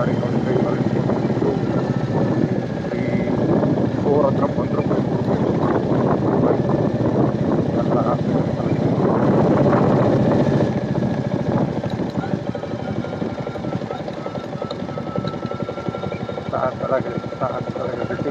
ಗಾಡಿ ನೋಡಿ ಕೈಗಳಲ್ಲಿ 4 ಹತ್ರ ಬಂದರು ಎಲ್ಲ ಸಾಕಾಗಿದೆ ಬಿಟ್ಟು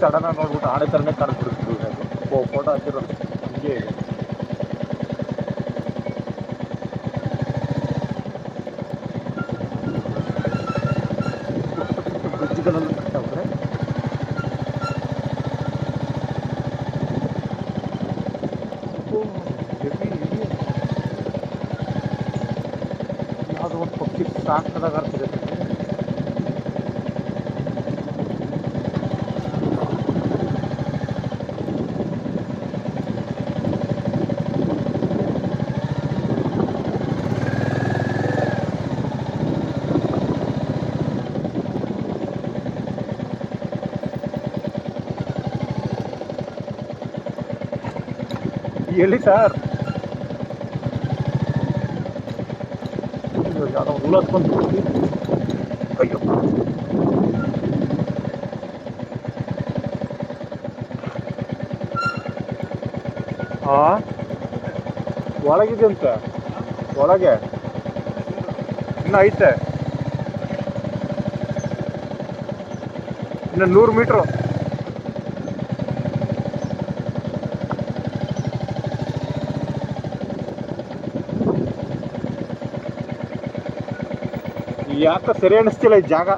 ಸಡನ್ ಆಗಿ ನೋಡ್ಬಿಟ್ಟು ಆನೆ ಥರನೇ ಕಾಣಿಸ್ಬಿಡ್ತು ಅದು ಫೋಟೋ ಹಾಕಿರೋದು ಹಂಗೆ ಇದೆ. ಬ್ರಿಡ್ಜ್ಗಳಲ್ಲೂ ಕಟ್ಟವ್ರೆ. ಯಾವುದೋ ಒಂದು ಪಕ್ಷಿ ಸಾಕ್ತದಾಗ ಆಗ್ತಿದೆ. ಎಲ್ಲಿ ಸರ್ ಯಾವುದೋ ಹುಳ ಹತ್ಕೊಂಡು ಅಯ್ಯೋ ಒಳಗಿದೆ ಅಂತ ಒಳಗೆ ಇನ್ನು ಐತೆ ಇನ್ನು 100 ಮೀಟ್ರು. ಯಾಕೆ ಸರಿ ಅನಿಸ್ತಿಲ್ಲ ಈ ಜಾಗ.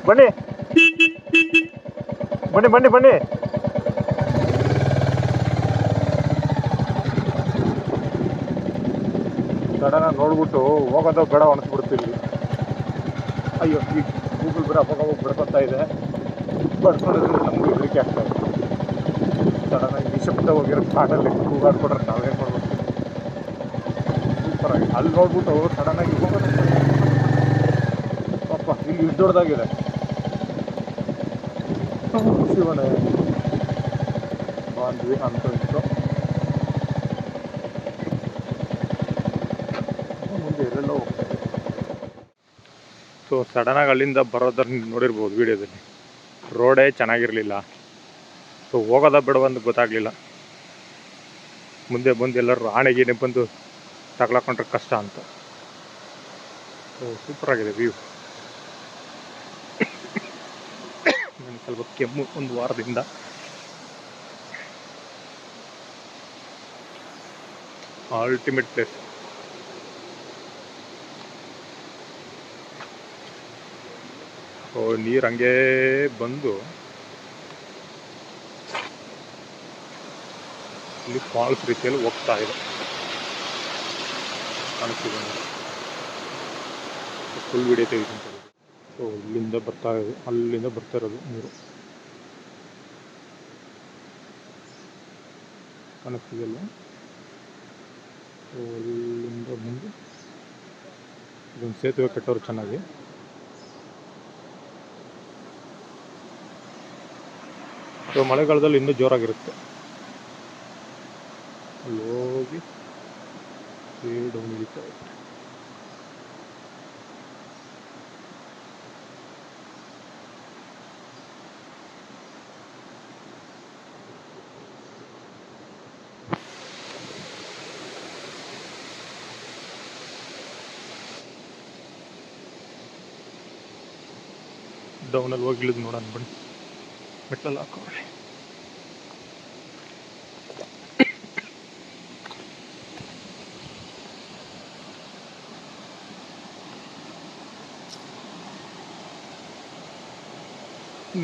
ಬನ್ನಿ ಬನ್ನಿ ಬನ್ನಿ ಬನ್ನಿ. ಸಡನ್ ನೋಡ್ಬಿಟ್ಟು ಹೋಗೋದು ಬೇಡ ಅನಿಸ್ಬಿಡ್ತೀವಿ. ಅಯ್ಯೋ ಈ ಗೂಗಲ್ ಬೇರೆ ಅವಾಗ ಹೋಗಿ ಬಿಡ್ಕೊತಾ ಇದೆ. ಬಡ್ಕೊಂಡಿದ್ರೆ ನಮಗೂ ಹೆದರಿಕೆ ಆಗ್ತಾ ಇದೆ. ಸಡನ್ನಾಗಿ ನಿಶಬ್ದ ಹೋಗಿರೋ ಕಾಡಲ್ಲಿ ಕೂಗಾಡ್ಕೊಟ್ರೆ ನಾವೇನು ಮಾಡ್ಬೇಕು. ಸೂಪರಾಗಿ ಅಲ್ಲಿ ನೋಡ್ಬಿಟ್ಟು ಸಡನ್ನಾಗಿ ಹೋಗೋದು ಪಾಪ ಇಲ್ಲಿ ಇಷ್ಟು ದೊಡ್ಡದಾಗಿದೆ. ಶಿವನೇ ಬಾಂದ್ವಿ ಅಂತ ಇತ್ತು. ಮುಂದೆ ಎಲ್ಲೆಲ್ಲ ಹೋಗ್ತಾ ಇದೆ. ಸೊ ಸಡನ್ನಾಗಿ ಅಲ್ಲಿಂದ ಬರೋದನ್ನ ನೋಡಿರ್ಬೋದು ವಿಡಿಯೋದಲ್ಲಿ. ರೋಡೇ ಚೆನ್ನಾಗಿರಲಿಲ್ಲ. ಸೊ ಹೋಗೋದ ಬಿಡೋವಂದು ಗೊತ್ತಾಗಲಿಲ್ಲ. ಮುಂದೆ ಬಂದು ಎಲ್ಲರೂ ಆನೆಗೇನೆ ಬಂದು ತಗ್ಲಾಕೊಂಡ್ರೆ ಕಷ್ಟ ಅಂತ. ಸೊ ಸೂಪರಾಗಿದೆ ವ್ಯೂ. ಸ್ವಲ್ಪ ಕೆಮ್ಮು ಒಂದು ವಾರದಿಂದ. Ultimate place. ನೀರು ಹಂಗೆ ಬಂದು ಇಲ್ಲಿ ಫಾಲ್ಸ್ ರೀತಿಯಲ್ಲಿ ಹೋಗ್ತಾ ಇದೆ ಕಾಣಿಸ್ತಿದೆ. ಫುಲ್ ವಿಡಿಯೋ ತೆಗಿತೀನಿ. ಸೊ ಇಲ್ಲಿಂದ ಬರ್ತಾ ಇದೆ, ಅಲ್ಲಿಂದ ಬರ್ತಾ ಇರೋದು ನೀರು ಕಾಣಿಸ್ತಿದೆಯಲ್ಲ. ಸೊ ಅಲ್ಲಿಂದ ಬಂದು ಇದೊಂದು ಸೇತುವೆ ಕಟ್ಟೋರು ಚೆನ್ನಾಗಿ. ಸೊ ಮಳೆಗಾಲದಲ್ಲಿ ಇನ್ನೂ ಜೋರಾಗಿರುತ್ತೆ. ಅಲ್ಲಿ ಹೋಗಿ ಡೌನ್ ಇಳಿತಾ ಇದೆ. ಡೌನಲ್ಲಿ ಹೋಗಿ ಇಳಿದು ನೋಡೋಣ ಬನ್ನಿ. ಮೆಟ್ಲಲ್ಲಿ ಹಾಕೋರಿ.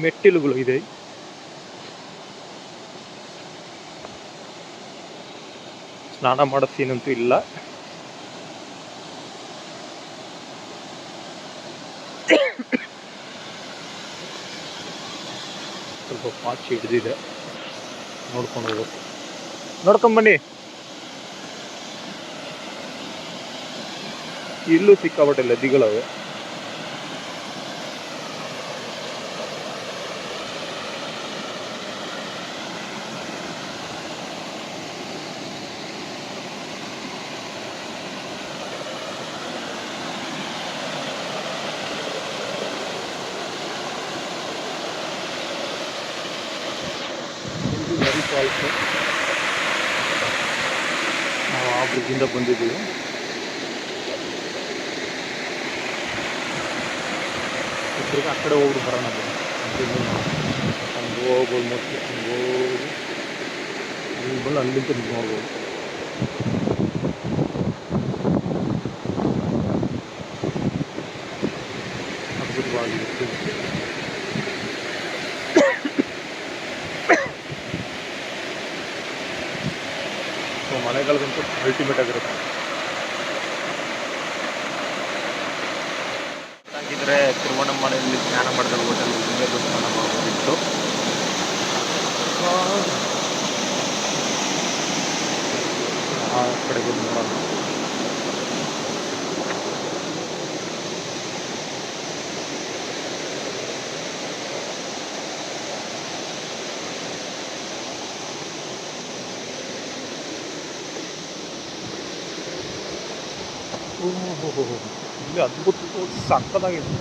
ಮೆಟ್ಟಿಲುಗಳು ಇದೆ. ಸ್ನಾನ ಮಾಡೋ ಸೀನಂತೂ ಇಲ್ಲ. ಸ್ವಲ್ಪ ಪಾಚಿ ಹಿಡಿದಿದೆ, ನೋಡ್ಕೊಂಡು ಹೋಗ್ಬೇಕು. ನೋಡ್ಕೊಂಬನ್ನಿ. ಇಲ್ಲೂ ಸಿಕ್ಕಾಪಟ್ಟೆ ನದಿಗಳವೆ. ನದಿ ಫಾಲ್ಸು. ನಾವು ಆ ಬ್ರಿಡ್ಜಿಂದ ಬಂದಿದ್ದೀವಿ. ಇಬ್ಬರಿಗೆ ಆ ಕಡೆ ಹೋಗ್ಬಿಟ್ಟು ಬರೋಣ. ಹಂಗೆ ಹೋಗ್ಬೋದು, ಮೋಸ್ಟ್ಲಿ ಹಂಗೆ ಹೋಗಿ ಅಲ್ಲಿ ಬಂದು ಅಲ್ಲಿಂದ ನೀವು ಹೋಗ್ಬೋದು. ಅದ್ಭುತವಾಗಿರುತ್ತೆ. ಸೊ ಮಳೆಗಾಲದಂತೂ ಅಲ್ಟಿಮೇಟ್ ಆಗಿರುತ್ತೆ. ಹಾಗಿದ್ರೆ ತಿರುವಣ್ಣಾಮಲೆಯಲ್ಲಿ ಸ್ನಾನ ಮಾಡಿದ ಹೋಟೆಲ್ ಹಿಂಗೆಲ್ಲೂ ಸ್ನಾನ ಮಾಡ್ಬೋದಿತ್ತು. ಆ ಕಡೆ ಬಂದು ನೋಡೋಣ. ಇಲ್ಲಿ ಅದ್ಭುತ ಸಕ್ಕತ್ತಾಗಿದೆ.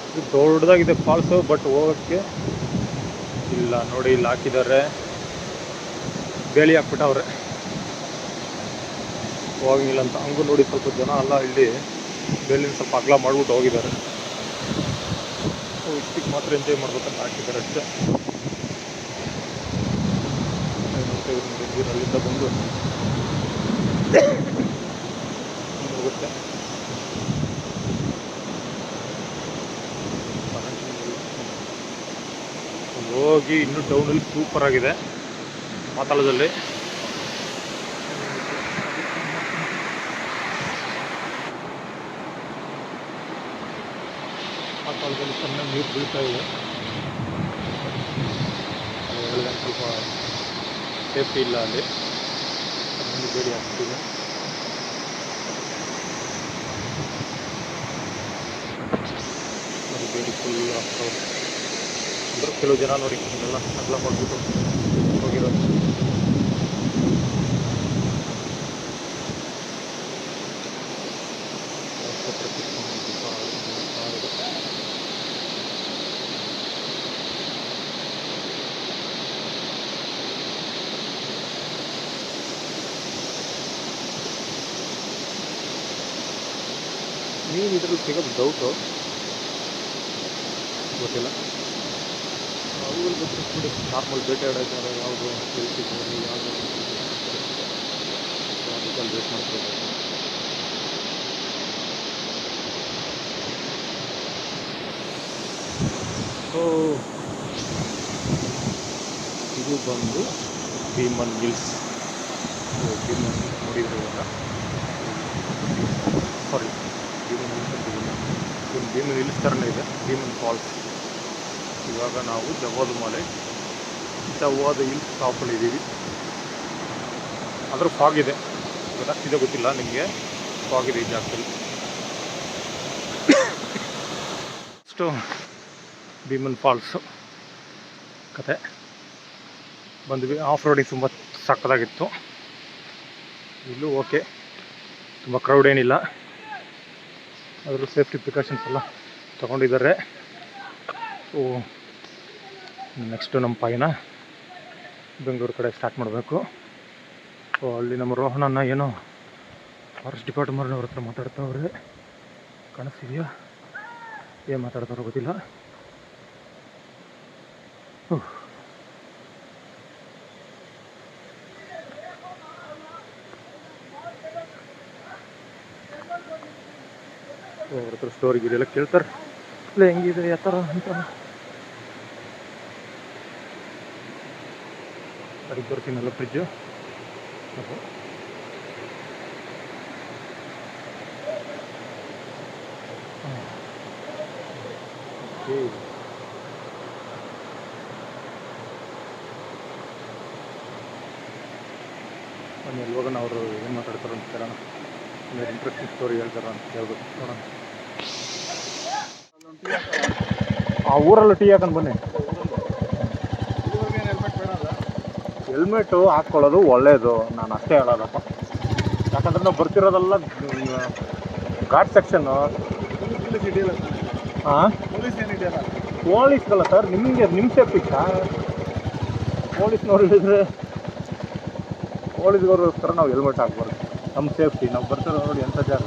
ಇದು ದೊಡ್ಡದಾಗಿದೆ ಫಾಲ್ಸು, ಬಟ್ ಹೋಗೋಕ್ಕೆ ಇಲ್ಲ. ನೋಡಿ ಇಲ್ಲಿ ಹಾಕಿದ್ದಾರೆ, ಬೇಲಿ ಹಾಕ್ಬಿಟ್ಟವ್ರೆ, ಹೋಗಿಲ್ಲ ಅಂತ. ಹಂಗೂ ನೋಡಿ ಸ್ವಲ್ಪ ಜನ ಅಲ್ಲ ಇಲ್ಲಿ ಬೇಲಿನ ಸ್ವಲ್ಪ ಅಗಲ ಮಾಡ್ಬಿಟ್ಟು ಹೋಗಿದ್ದಾರೆ. ಇಷ್ಟಕ್ಕೆ ಮಾತ್ರ ಎಂಜಾಯ್ ಮಾಡ್ಬೇಕಂತ ಹಾಕಿದ್ದಾರೆ ಅಷ್ಟೇ. ಅಲ್ಲಿಂದ ಬಂದು ಹೋಗುತ್ತೆ. ಹೋಗಿ ಇನ್ನೂ ಡೌನಲ್ಲಿ ಸೂಪರ್ ಆಗಿದೆ ಪಾತಾಳದಲ್ಲಿ. ಪಾತಾಳದಲ್ಲಿ ಚೆನ್ನಾಗಿ ನೀರು ಬೀಳ್ತಾ ಇದೆ. ಸ್ವಲ್ಪ ಸೇಫ್ಟಿ ಇಲ್ಲ ಅಲ್ಲಿ, ಅದೊಂದು ಬೇಡಿ ಆಗ್ತಿದೆ. ಅದು ಬೇಡಿ ಫುಲ್ ಆಗ್ತವ್ರೆ. ಅಂದ್ರೆ ಕೆಲವು ಜನ ನೋಡಿ ಇದೆಲ್ಲ ಅಗಲ ಮಾಡಿಬಿಟ್ಟು ಹೋಗಿರೋದು. ಮೀನು ಇದರಲ್ಲಿ ಸಿಗೋದು ಡೌಟು, ಗೊತ್ತಿಲ್ಲ. ಅವುಗಳು ಗೊತ್ತಿರ್ಬಿಡಿ. ನಾರ್ಮಲ್ ಬೇಟೆಯಾಡೋಕೆ ಯಾವುದು ತಿಳಿಸಿದ್ದಾರೆ, ಯಾವುದು ಅದಕ್ಕಲ್ಲಿ ವೇಟ್ ಮಾಡ್ತಿರ್ಬೇಕು. ಸೊ ಇದು ಬಂದು ಭೀಮನ್ ಹಿಲ್ಸ್. ಭೀಮನ್ ನೋಡಿದ್ರೆ ಇವಾಗ, ಸಾರಿ ಭೀಮನ್ ಹಿಲ್ಸ್ ಅಂತಿದ್ದೀನಿ. ಭೀಮನ್ ಹಿಲ್ಸ್ ಥರನೇ ಇದೆ, ಭೀಮನ್ ಫಾಲ್ಸ್. ಇವಾಗ ನಾವು ಜವಾದುಮಲೆ ಹಿಲ್ಸ್ ಟಾಪಲ್ಲಿ ಇದ್ದೀವಿ. ಆದರೂ ಫಾಗ್ ಇದೆ, ಗೊತ್ತಾಗ್ತಿದೆ ಗೊತ್ತಿಲ್ಲ ನಿಮಗೆ. ಫಾಗ್ ಇದೆ ಈ ಜಾಗದಲ್ಲಿ. ಅಷ್ಟು ಭೀಮನ್ ಫಾಲ್ಸು ಕತೆ ಬಂದ್ವಿ. ಆಫ್ ರೋಡಿಂಗ್ ತುಂಬ ಸಕ್ಕತ್ತಾಗಿತ್ತು. ಇಲ್ಲೂ ಓಕೆ, ತುಂಬ ಕ್ರೌಡ್ ಏನಿಲ್ಲ. ಅದರಲ್ಲೂ ಸೇಫ್ಟಿ ಪ್ರಿಕಾಷನ್ಸ್ ಎಲ್ಲ ತೊಗೊಂಡಿದ್ದಾರೆ. ಸೊ ನೆಕ್ಸ್ಟು ನಮ್ಮ ಪಯಣ ಬೆಂಗಳೂರು ಕಡೆ ಸ್ಟಾರ್ಟ್ ಮಾಡಬೇಕು. ಸೊ ಅಲ್ಲಿ ನಮ್ಮ ರೋಹಣನ ಏನೋ ಫಾರೆಸ್ಟ್ ಡಿಪಾರ್ಟ್ಮೆಂಟ್ನವ್ರ ಹತ್ರ ಮಾತಾಡ್ತಾವ್ರೆ, ಕಾಣಿಸ್ತಿದೆಯಾ? ಏನು ಮಾತಾಡ್ತಾರೋ ಗೊತ್ತಿಲ್ಲ. ಅವ್ರ ಹತ್ರ ಸ್ಟೋರಿ ಗಿರಿ ಎಲ್ಲ ಕೇಳ್ತಾರೆ, ಇಲ್ಲ ಹೆಂಗಿದೆ ಯಾವ ಥರ ಅಂತ. ಅದಕ್ಕೆ ತೋರಿಸ್ತೀನಲ್ಲ ಫ್ರಿಜ್ಜು. ಬನ್ನಿ ಅಲ್ಲಿ ಹೋಗೋಣ, ಅವರು ಏನು ಮಾತಾಡ್ತಾರೆ ಅಂತ ಕೇಳೋಣ. ಇಂಟ್ರೆಸ್ಟಿಂಗ್ ಸ್ಟೋರಿ ಹೇಳ್ತಾರೆ ಅಂತ ಹೇಳ್ಬೇಕು, ನೋಡೋಣ. ಆ ಊರಲ್ಲೂ ಟೀ ಹಾಕೊಂಡು ಬನ್ನಿ. ಹೆಲ್ಮೆಟು ಹಾಕ್ಕೊಳ್ಳೋದು ಒಳ್ಳೆಯದು, ನಾನು ಅಷ್ಟೇ ಹೇಳೋದಪ್ಪ. ಯಾಕಂದ್ರೆ ನಾವು ಬರ್ತಿರೋದೆಲ್ಲ ಘಾಟ್ ಸೆಕ್ಷನ್ನು. ಹಾಂ, ಪೊಲೀಸ್ಗಲ್ಲ ಸರ್, ನಿಮಗೆ ನಿಮ್ಮ ಸೇಫ್ಟಿ ಸರ್. ಪೊಲೀಸ್ನವ್ರು ಹೇಳಿದರೆ ಪೊಲೀಸ್ಗೋಸ್ಕರ ನಾವು ಹೆಲ್ಮೆಟ್ ಹಾಕ್ಬಾರ್ದು. ನಮ್ಮ ಸೇಫ್ಟಿ, ನಾವು ಬರ್ತಿರೋ ನೋಡಿ ಎಂಥ ಜಾಗ,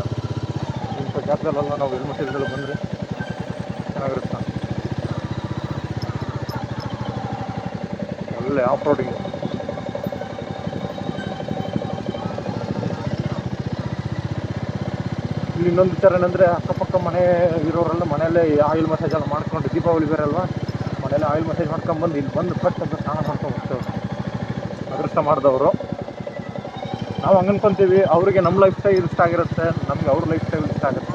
ಇಂಥ ಜಾಗದಲ್ಲೆಲ್ಲ ನಾವು ಹೆಲ್ಮೆಟ್ ಇಲ್ದೆಲ್ಲ ಬಂದರೆ ಚೆನ್ನಾಗಿರುತ್ತೆ. ಒಳ್ಳೆ ಆಫ್ ರೋಡಿಂಗ್. ಇಲ್ಲಿ ಇನ್ನೊಂದು ವಿಚಾರ ಏನಂದರೆ, ಅಕ್ಕಪಕ್ಕ ಮನೆ ಇರೋರೆಲ್ಲ ಮನೆಯಲ್ಲೇ ಆಯಿಲ್ ಮಸಾಜ್ ಎಲ್ಲ ಮಾಡ್ಕೊಂಡು, ದೀಪಾವಳಿ ಬೇರೆ ಅಲ್ವಾ, ಮನೇಲಿ ಆಯಿಲ್ ಮಸಾಜ್ ಮಾಡ್ಕೊಂಡ್ಬಂದು ಇಲ್ಲಿ ಬಂದು ಫಸ್ಟ್ ಅಂತ ಸ್ನಾನ ಮಾಡ್ಕೊಂಡು ಹೋಗ್ತೇವೆ. ಅದೃಷ್ಟ ಮಾಡಿದವರು. ನಾವು ಹಂಗೆ ಅನ್ಕೊತೀವಿ, ಅವರಿಗೆ ನಮ್ಮ ಲೈಫ್ ಸ್ಟೈಲ್ ಇಷ್ಟ ಆಗಿರುತ್ತೆ, ನಮ್ಗೆ ಅವ್ರ ಲೈಫ್ ಸ್ಟೈಲ್ ಇಷ್ಟ ಆಗುತ್ತೆ.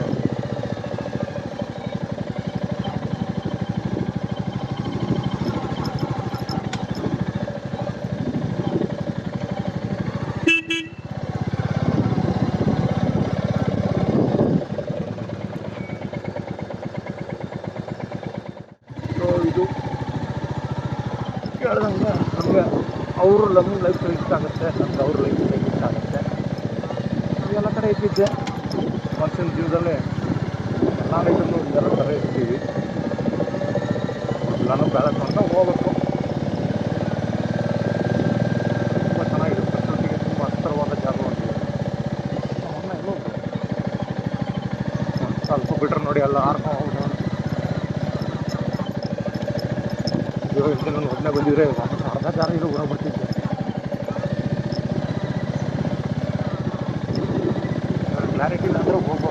ಸೊ ಇದು ಕೇಳ್ದಂಗೆ ನಮಗೆ ಅವರು ನಮ್ಮ ಲೈಫ್ ಸ್ಟೈಲ್ ಇಷ್ಟ ಆಗುತ್ತೆ, ನಮ್ಗೆ ಅವ್ರ ಲೈಫ್ ಸ್ಟೈಲ್ ಇಷ್ಟ ಆಗುತ್ತೆ. ಎಲ್ಲ ಕಡೆ ಇದ್ದಿದ್ದೆ ಮನುಷ್ಯನ ಜೀವನದಲ್ಲಿ, ಎಲ್ಲ ಲೈಫಲ್ಲೂ ಇದೆಲ್ಲ ಥರ ಇರ್ತೀವಿ. ಎಲ್ಲನೂ ಬ್ಯಾಲೆನ್ಸ್ ಮಾಡ್ತಾ ಹೋಗ್ಬೇಕು. ತುಂಬ ಚೆನ್ನಾಗಿದೆ, ಪ್ರಕೃತಿಗೆ ತುಂಬ ಹತ್ತಿರವಾದ ಜಾಗವಾಗಿದೆ. ಅವನ್ನ ಎಲ್ಲೋ ಸ್ವಲ್ಪ ಬಿಟ್ರೆ ನೋಡಿ ಎಲ್ಲ ಹಾರ್ಕೊಂಡು ಹೋಗೋದು. ನಾನು ಒಬ್ಬನೇ ಬಂದಿದ್ರೆ ಅರ್ಧ ಜಾಗ ಇದು ಹೋಗ್ಬಿಡ್ತಿದ್ದೆ. ಕ್ಲಾರಿಟಿ ಇಲ್ಲ ಅಂದರೆ ಹೋಗ್ಬೋದು.